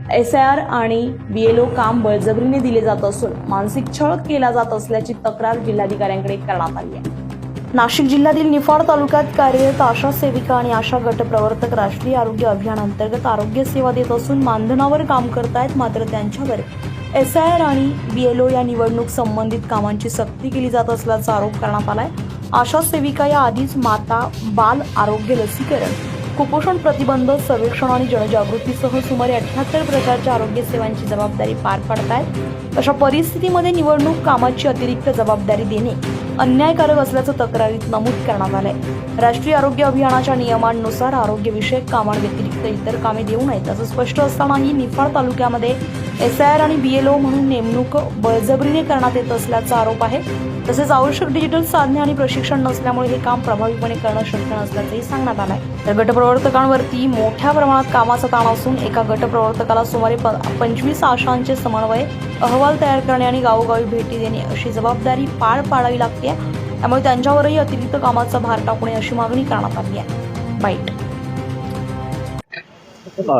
SIR आणि BLO काम बळजबरीने दिले जात असून मानसिक छळ केला जात असल्याची तक्रार जिल्हाधिकाऱ्यांकडे करण्यात आली आहे। नाशिक जिल्ह्यातील निफाड तालुक्यात कार्यरत आशा सेविका आणि आशा गट प्रवर्तक राष्ट्रीय आरोग्य अभियान अंतर्गत आरोग्य सेवा देत असून मानधनावर काम करतायत। मात्र त्यांच्यावर SIR आणि BLO या निवडणूक संबंधित कामांची सक्ती केली जात असल्याचा आरोप करण्यात आलाय। आशा सेविका या आधीच माता बाल आरोग्य लसीकरण, कुपोषण प्रतिबंध, सर्वेक्षण आणि जनजागृतीसह सुमारे 78 प्रकारच्या आरोग्य सेवांची जबाबदारी पार पाडतायत। अशा परिस्थितीमध्ये निवडणूक कामाची अतिरिक्त जबाबदारी देणे अन्यायकारक असल्याचं तक्रारीत नमूद करण्यात आलंय। राष्ट्रीय आरोग्य अभियानाच्या नियमांनुसार आरोग्य विषयक कामांव्यतिरिक्त इतर कामे देऊ नयेत असं स्पष्ट असतानाही निफाड तालुक्यामध्ये SIR आणि BLO म्हणून नेमणूक बळजबरीने करण्यात येत असल्याचा आरोप आहे। तसेच आवश्यक डिजिटल साधने आणि प्रशिक्षण नसल्यामुळे हे काम प्रभावीपणे करणं शक्य नसल्याचंही सांगण्यात आलंय। तर गटप्रवर्तकांवरती मोठ्या प्रमाणात कामाचा ताण असून एका गटप्रवर्तकाला सुमारे 25 आशांचे समन्वय अहवाल तयार करणे आणि गावोगावी भेटी देणे अशी जबाबदारी पार पाडावी लागते। त्यामुळे त्यांच्यावरही अतिरिक्त कामाचा भार टाकू नये अशी मागणी करण्यात आली आहे। बाईट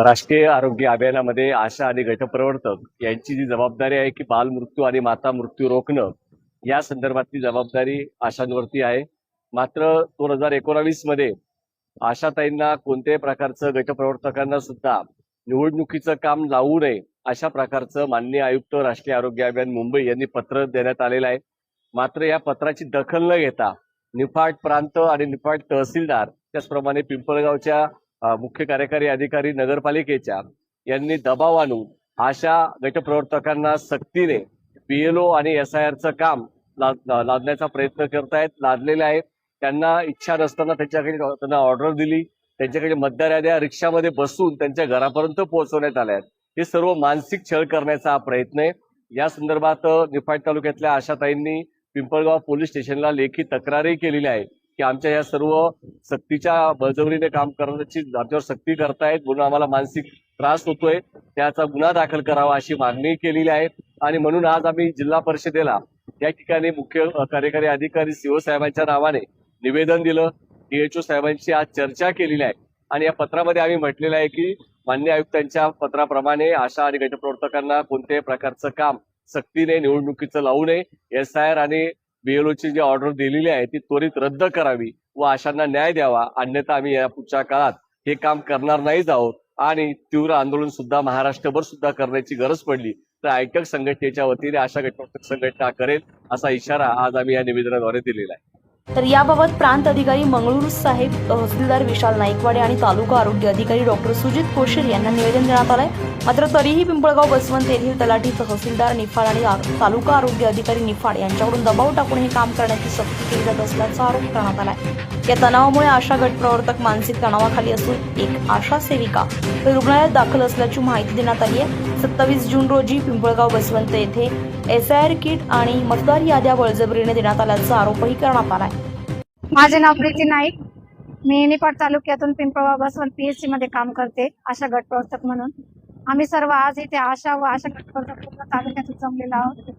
राष्ट्रीय आरोग्य अभियानामध्ये आशा आणि गटप्रवर्तक यांची जी जबाबदारी आहे की बालमृत्यू आणि माता मृत्यू रोखणं या संदर्भातली जबाबदारी आशांवरती आहे। मात्र 2019 मध्ये आशाताईंना कोणत्याही प्रकारचं गटप्रवर्तकांना सुद्धा निवडणुकीचं काम लावू नये अशा प्रकारचं माननीय आयुक्त राष्ट्रीय आरोग्य अभियान मुंबई यांनी पत्र देण्यात आलेलं आहे। मात्र या पत्राची दखल न घेता निफाड प्रांत आणि निफाड तहसीलदार त्याचप्रमाणे पिंपळगावच्या मुख्य कार्यकारी अधिकारी नगरपालिकेच्या यांनी दबाव आणून आशा गटप्रवर्तकांना सक्तीने BLO आणि SIRचं काम लादण्याचा प्रयत्न करतायत, लादलेले आहे। त्यांना इच्छा नसताना त्यांना ऑर्डर दिली, त्यांच्याकडे मतदार रिक्षामध्ये बसून त्यांच्या घरापर्यंत पोहोचवण्यात आल्या आहेत। हे सर्व मानसिक छळ करण्याचा हा प्रयत्न आहे। या संदर्भात निफाड तालुक्यातल्या आशाताईंनी पिंपळगाव पोलीस स्टेशनला लेखी तक्रारही केलेली आहे की आमच्या या सर्व सक्तीच्या बळजबरीने काम करण्याची आमच्यावर सक्ती करतायत, म्हणून आम्हाला मानसिक त्रास होतोय, त्याचा गुन्हा दाखल करावा अशी मागणी केलेली आहे। आणि म्हणून आज आम्ही जिल्हा परिषदेला या ठिकाणी मुख्य कार्यकारी अधिकारी CO साहेबांच्या नावाने निवेदन दिलं। DHO साहेबांची आज चर्चा केलेली आहे आणि या पत्रामध्ये आम्ही म्हटलेलं आहे की माननीय आयुक्तांच्या पत्राप्रमाणे आशा आणि गटप्रवर्तकांना कोणत्याही प्रकारचं काम सक्तीने निवडणुकीचं लावू नये। SIR आणि BLOची जी ऑर्डर दिलेली आहे ती त्वरित रद्द करावी व आशांना न्याय द्यावा, अन्यथा आम्ही या पुढच्या काळात हे काम करणार नाहीच आहोत आणि तीव्र आंदोलन सुद्धा महाराष्ट्रभर सुद्धा करण्याची गरज पडली तर आयटक संघटनेच्या वतीने आशा गटप्रवर्तक संघटना करेल असा इशारा आज आम्ही या निवेदनाद्वारे दिलेला आहे। तर याबाबत प्रांत अधिकारी मंगळूर साहेब, तहसीलदार विशाल नाईकवाडे आणि तालुका आरोग्य अधिकारी डॉक्टर सुजित कोशेर यांना निवेदन देण्यात आलंय। मात्र तरीही पिंपळगाव बसवंत येथील तलाठी, तहसीलदार निफाड आणि तालुका आरोग्य अधिकारी निफाड यांच्याकडून दबाव टाकून हे काम करण्याची सक्ती केली जात असल्याचा आरोप करण्यात आलाय। या तणावामुळे आशा गटप्रवर्तक मानसिक तणावाखाली असून एक आशा सेविका रुग्णालयात दाखल असल्याची माहिती देण्यात आली आहे। 27 जून रोजी पिंपळगाव बसवंत येथे SIR किट आणि मतदार याद्या बळजबरीने देण्यात आल्याचा आरोपही करण्यात आलाय। माझे नाव प्रीती नाईक, मी निफाड तालुक्यातून पिंपळगाव बसवंत PSC मध्ये काम करते आशा गटप्रवर्तक म्हणून। आम्ही सर्व आज इथे आशा व आशा गटप्रवर्तक पूर्ण तालुक्यातून जमलेलो आहोत।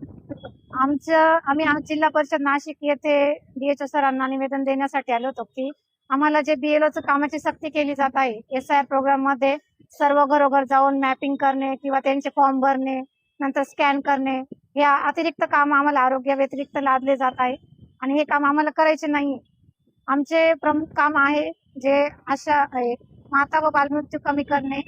आम्ही जिल्हा परिषद नाशिक येथे DHO सरांना निवेदन देण्यासाठी आलो होतो की आम्हाला जे BLOचं कामाची सक्ती केली जात आहे, SIR प्रोग्राम मध्ये सर्व घरोघर जाऊन मॅपिंग करणे किंवा त्यांचे फॉर्म भरणे, नंतर स्कॅन करणे, या अतिरिक्त काम आम्हाला आरोग्य व्यतिरिक्त लादले जात आहे आणि हे काम आम्हाला करायचे नाही। आमचे प्रमुख काम आहे जे आशा आहे माता व बालमृत्यू कमी करणे,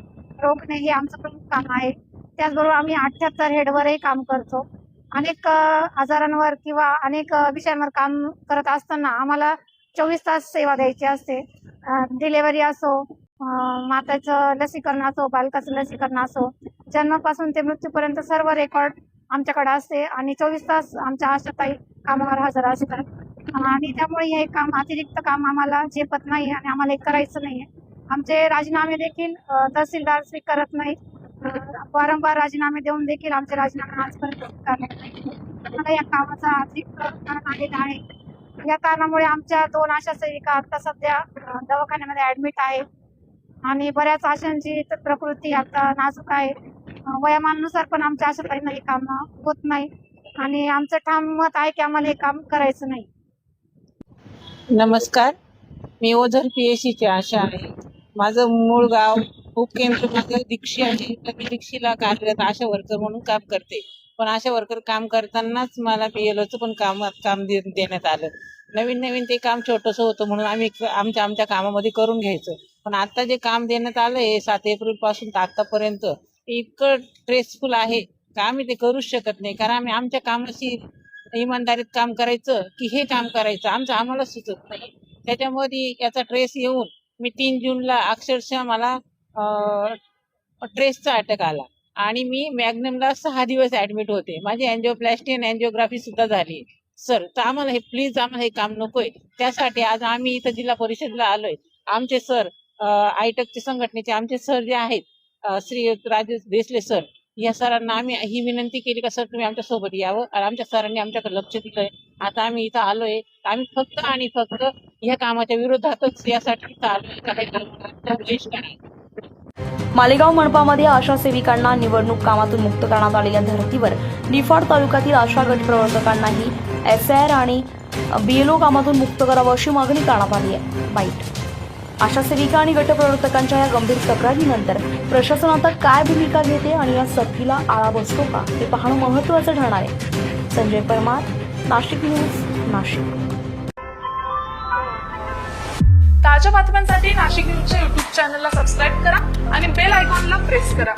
रोखणे, हे आमचं प्रमुख काम आहे। त्याचबरोबर आम्ही 78 हेडवरही काम करतो। अनेक आजारांवर किंवा अनेक विषयांवर काम करत असताना आम्हाला 24 तास सेवा द्यायची असते। डिलेव्हरी असो, माताचं लसीकरण असो, बालकाचं लसीकरण असो, जन्मापासून ते मृत्यूपर्यंत सर्व रेकॉर्ड आमच्याकडे असते आणि 24 तास आमच्या आशाताई कामावर हजर असतात आणि त्यामुळे हे काम अतिरिक्त काम आम्हाला झेपत नाही आणि आम्हाला हे करायचं नाहीये। आमचे राजीनामे देखील तहसीलदार स्वीकारत नाही, वारंवार राजीनामे देऊन देखील आमचे राजीनामे आजपर्यंत स्वीकारले नाही। मला या कामाचा अतिरिक्त कारण आलेला आहे। या कारणामुळे आमच्या 2 आशा सेविका आता सध्या दवाखान्यामध्ये ऍडमिट आहे आणि बऱ्याच आशांची प्रकृती आता नाजूक आहे। वयामानानुसार पण आमच्या आशाताईंना हे काम होत नाही आणि आमचं ठाम मत आहे की आम्हाला हे काम करायचं नाही। नमस्कार, मी ओझर PSC ची आशा आहे। माझं मूळ गाव उपकेंद्रामध्ये दीक्षी आहे तर मी दीक्षीला कार्यरत आशा वर्कर म्हणून काम करते. पण आशा वर्कर काम करतानाच मला PLOचं पण काम देण्यात आलं. नवीन ते काम छोटंसं होतं म्हणून आम्ही आमच्या कामामध्ये करून घ्यायचं. पण आता जे काम देण्यात आलंय 7 एप्रिल पासून तर आतापर्यंत इतकं स्ट्रेसफुल आहे का आम्ही ते करूच शकत नाही. कारण आम्ही आमच्या कामाशी इमानदारीत काम करायचं की हे काम करायचं आम्हाला सुचत नाही. त्याच्यामध्ये याचा ट्रेस येऊन मी 3 जूनला अक्षरशः मला ट्रेसचा अटॅक आला आणि मी मॅग्नमला 6 दिवस ऍडमिट होते. माझी अँजिओप्लास्टी आणि अँजिओग्राफी सुद्धा झाली. सर तर आम्हाला हे काम नकोय. त्यासाठी आज आम्ही इथं जिल्हा परिषदला आलोय. आमचे सर आयटकचे संघटनेचे आमचे सर जे आहेत श्री राजेश देसले सर, या सरांना आम्ही ही विनंती केली का सर तुम्ही आमच्या सोबत यावं. आणि आमच्या सरांनी आमच्याकडे लक्ष दिलंय. आता आम्ही इथं आलोय. आम्ही फक्त आणि फक्त या कामाच्या विरोधातच यासाठी इथं आलोय का हे काम देश करा. मालेगाव मनपामध्ये आशा सेविकांना निवडणूक कामातून मुक्त करण्यात आलेल्या धर्तीवर निफाड तालुक्यातील आशा गट प्रवर्तकांनाही SIR आणि BLO कामातून मुक्त करावं अशी मागणी करण्यात आली आहे. बाईट. आशा सेविका आणि गटप्रवर्तकांच्या या गंभीर तक्रारीनंतर प्रशासन आता काय भूमिका घेते आणि या सक्तीला आळा बसतो का हे पाहणं महत्त्वाचं ठरणार आहे. संजय परमार, नाशिक न्यूज, नाशिक. ताज्या बातम्यांसाठी नाशिक न्यूजच्या YouTube चॅनलला सबस्क्राईब करा आणि बेल आयकॉनला प्रेस करा.